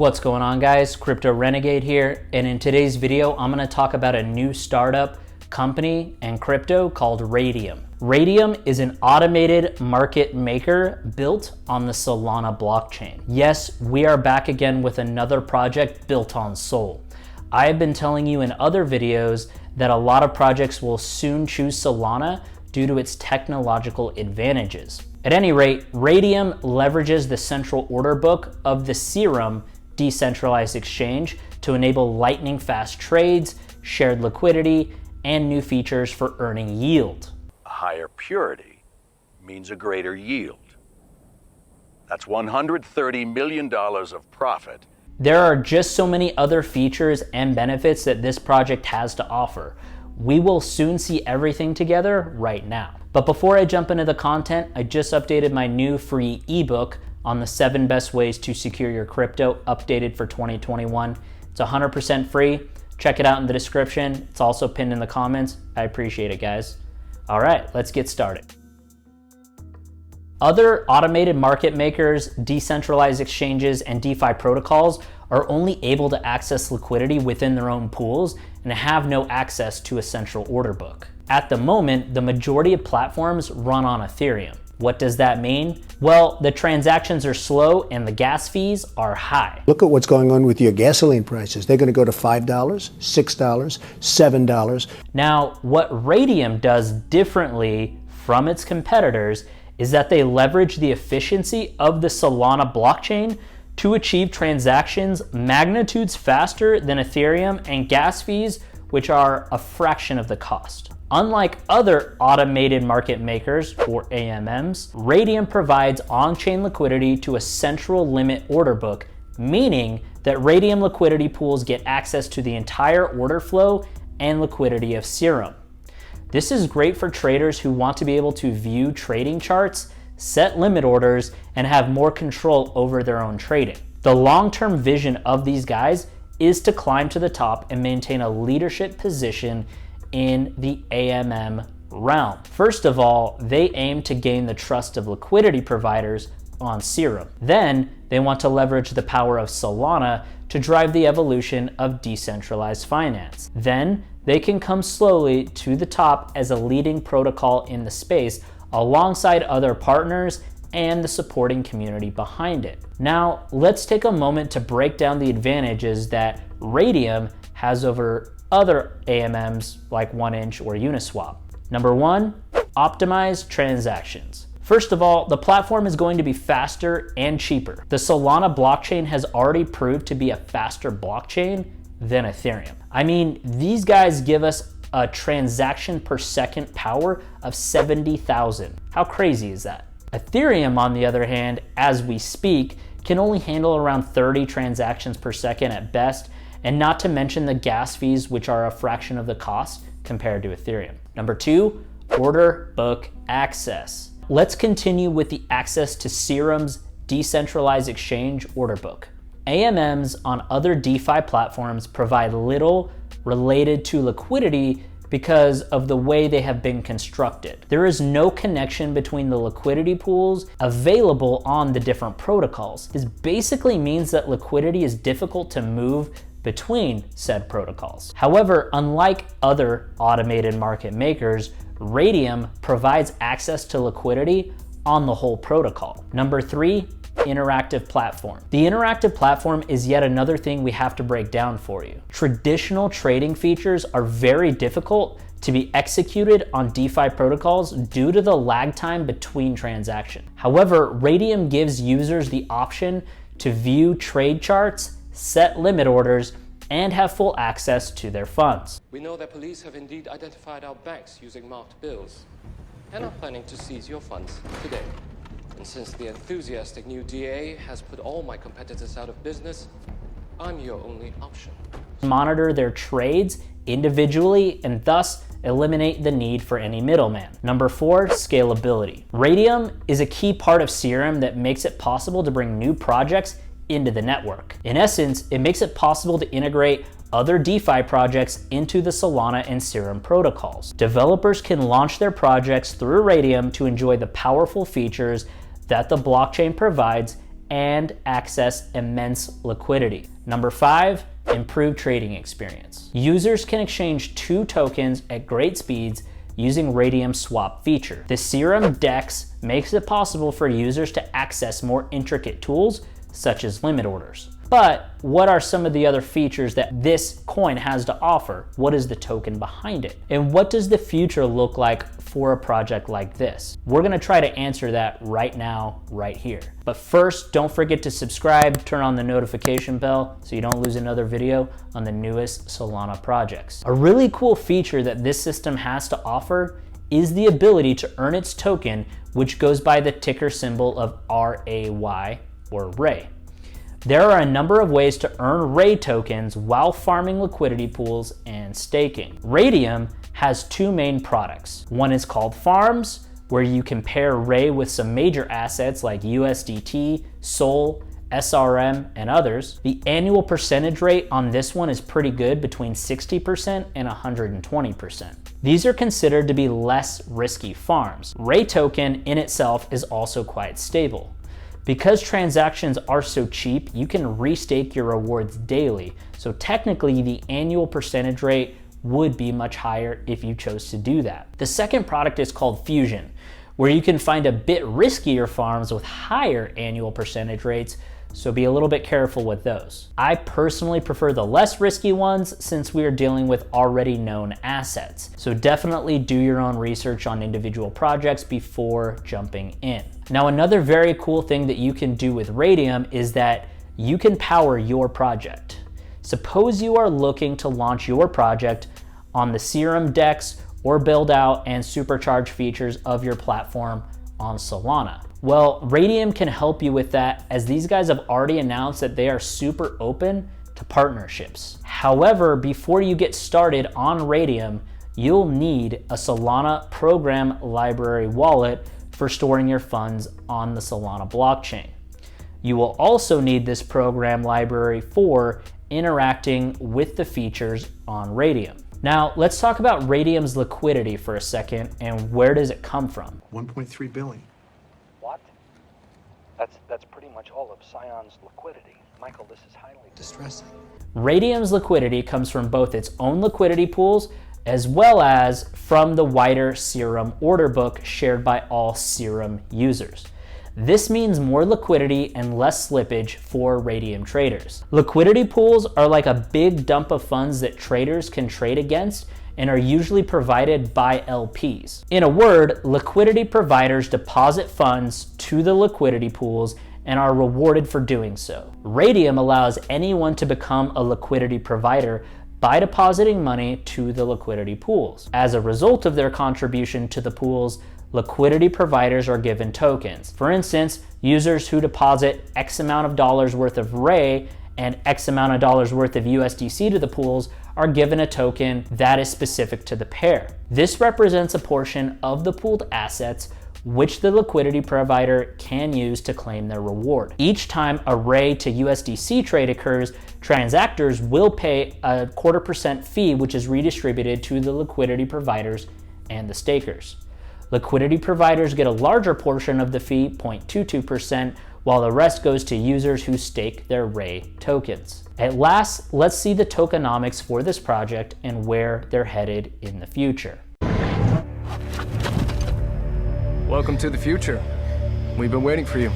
What's going on, guys? Crypto Renegade here, and in today's video I'm going to talk about a new startup company and crypto called Raydium. Raydium is an automated market maker built on the Solana blockchain. Yes, we are back again with another project built on Sol. I have been telling you in other videos that a lot of projects will soon choose Solana due to its technological advantages. At any rate, Raydium leverages the central order book of the Serum decentralized exchange to enable lightning fast trades, shared liquidity, and new features for earning yield. A higher purity means a greater yield. That's $130 million of profit. There are just so many other features and benefits that this project has to offer. We will soon see everything together right now. But before I jump into the content, I just updated my new free ebook on the 7 best ways to secure your crypto, updated for 2021. It's 100% free. Check it out in the description. It's also pinned in the comments. I appreciate it, guys. All right, let's get started. Other automated market makers, decentralized exchanges, and DeFi protocols are only able to access liquidity within their own pools and have no access to a central order book. At the moment, the majority of platforms run on Ethereum. What does that mean? Well, the transactions are slow and the gas fees are high. Look at what's going on with your gasoline prices. They're going to go to $5, $6, $7. Now, what Raydium does differently from its competitors is that they leverage the efficiency of the Solana blockchain to achieve transactions magnitudes faster than Ethereum and gas fees, which are a fraction of the cost. Unlike other automated market makers, or AMMs, Raydium provides on-chain liquidity to a central limit order book, meaning that Raydium liquidity pools get access to the entire order flow and liquidity of Serum. This is great for traders who want to be able to view trading charts, set limit orders, and have more control over their own trading. The long-term vision of these guys is to climb to the top and maintain a leadership position in the AMM realm. First of all, they aim to gain the trust of liquidity providers on Serum. Then they want to leverage the power of Solana to drive the evolution of decentralized finance. Then they can come slowly to the top as a leading protocol in the space alongside other partners and the supporting community behind it. Now, let's take a moment to break down the advantages that Raydium has over other AMMs like 1inch or Uniswap. Number 1, optimized transactions. First of all, the platform is going to be faster and cheaper. The Solana blockchain has already proved to be a faster blockchain than Ethereum. I mean, these guys give us a transaction per second power of 70,000. How crazy is that? Ethereum, on the other hand, as we speak, can only handle around 30 transactions per second at best, and not to mention the gas fees, which are a fraction of the cost compared to Ethereum. Number 2, order book access. Let's continue with the access to Serum's decentralized exchange order book. AMMs on other DeFi platforms provide little related to liquidity because of the way they have been constructed. There is no connection between the liquidity pools available on the different protocols. This basically means that liquidity is difficult to move between said protocols. However, unlike other automated market makers, Raydium provides access to liquidity on the whole protocol. Number 3, interactive platform. The interactive platform is yet another thing we have to break down for you. Traditional trading features are very difficult to be executed on DeFi protocols due to the lag time between transactions. However, Raydium gives users the option to view trade charts, set limit orders, and have full access to their funds. We know that police have indeed identified our banks using marked bills and are planning to seize your funds today. And since the enthusiastic new DA has put all my competitors out of business, I'm your only option. Monitor their trades individually and thus eliminate the need for any middleman. Number 4, scalability. Raydium is a key part of Serum that makes it possible to bring new projects into the network. In essence, it makes it possible to integrate other DeFi projects into the Solana and Serum protocols. Developers can launch their projects through Raydium to enjoy the powerful features that the blockchain provides and access immense liquidity. Number 5, improved trading experience. Users can exchange 2 tokens at great speeds using Raydium's swap feature. The Serum DEX makes it possible for users to access more intricate tools such as limit orders. But what are some of the other features that this coin has to offer? What is the token behind it? And what does the future look like for a project like this? We're gonna try to answer that right now, right here. But first, don't forget to subscribe, turn on the notification bell so you don't lose another video on the newest Solana projects. A really cool feature that this system has to offer is the ability to earn its token, which goes by the ticker symbol of RAY, or Ray. There are a number of ways to earn Ray tokens while farming liquidity pools and staking. Raydium has 2 main products. One is called Farms, where you can pair Ray with some major assets like USDT, Sol, SRM, and others. The annual percentage rate on this one is pretty good, between 60% and 120%. These are considered to be less risky farms. Ray token in itself is also quite stable. Because transactions are so cheap, you can restake your rewards daily. So technically the annual percentage rate would be much higher if you chose to do that. The second product is called Fusion, where you can find a bit riskier farms with higher annual percentage rates, so be a little bit careful with those. I personally prefer the less risky ones since we are dealing with already known assets. So definitely do your own research on individual projects before jumping in. Now, another very cool thing that you can do with Raydium is that you can power your project. Suppose you are looking to launch your project on the Serum DEX or build out and supercharge features of your platform on Solana. Well, Raydium can help you with that, as these guys have already announced that they are super open to partnerships. However, before you get started on Raydium, you'll need a Solana program library wallet for storing your funds on the Solana blockchain. You will also need this program library for interacting with the features on Raydium. Now, let's talk about Raydium's liquidity for a second, and where does it come from? 1.3 billion. What? That's pretty much all of Scion's liquidity. Michael, this is highly distressing. Raydium's liquidity comes from both its own liquidity pools as well as from the wider Serum order book shared by all Serum users. This means more liquidity and less slippage for Raydium traders. Liquidity pools are like a big dump of funds that traders can trade against and are usually provided by LPs. In a word, liquidity providers deposit funds to the liquidity pools and are rewarded for doing so. Raydium allows anyone to become a liquidity provider by depositing money to the liquidity pools. As a result of their contribution to the pools, liquidity providers are given tokens. For instance, users who deposit X amount of dollars worth of Ray and X amount of dollars worth of USDC to the pools are given a token that is specific to the pair. This represents a portion of the pooled assets which the liquidity provider can use to claim their reward. Each time a Ray to USDC trade occurs, transactors will pay a 0.25% fee, which is redistributed to the liquidity providers and the stakers. Liquidity providers get a larger portion of the fee, 0.22%, while the rest goes to users who stake their Ray tokens. At last, let's see the tokenomics for this project and where they're headed in the future. Welcome to the future. We've been waiting for you.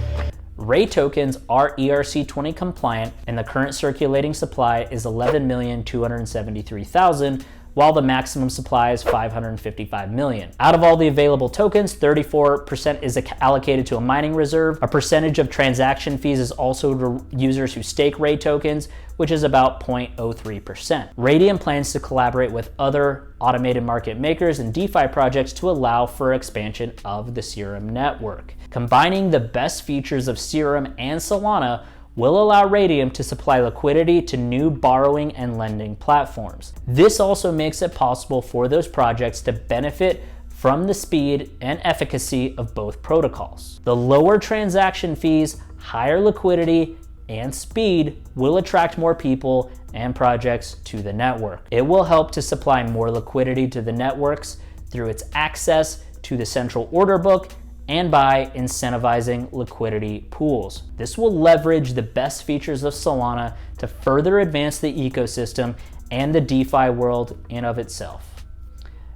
Ray tokens are ERC20 compliant, and the current circulating supply is 11,273,000, while the maximum supply is 555 million. Out of all the available tokens, 34% is allocated to a mining reserve. A percentage of transaction fees is also to users who stake Ray tokens, which is about 0.03%. Raydium plans to collaborate with other automated market makers and DeFi projects to allow for expansion of the Serum network. Combining the best features of Serum and Solana will allow Raydium to supply liquidity to new borrowing and lending platforms. This also makes it possible for those projects to benefit from the speed and efficacy of both protocols. The lower transaction fees, higher liquidity, and speed will attract more people and projects to the network. It will help to supply more liquidity to the networks through its access to the central order book and by incentivizing liquidity pools. This will leverage the best features of Solana to further advance the ecosystem and the DeFi world in of itself.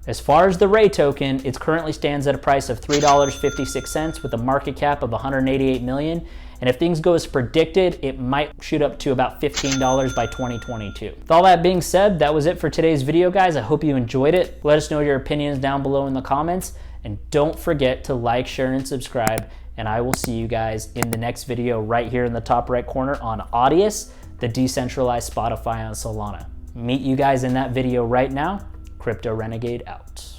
As far as the Ray token, it currently stands at a price of $3.56 with a market cap of 188 million. And if things go as predicted, it might shoot up to about $15 by 2022. With all that being said, that was it for today's video, guys. I hope you enjoyed it. Let us know your opinions down below in the comments. And don't forget to like, share, and subscribe. And I will see you guys in the next video right here in the top right corner on Audius, the decentralized Spotify on Solana. Meet you guys in that video right now. Crypto Renegade out.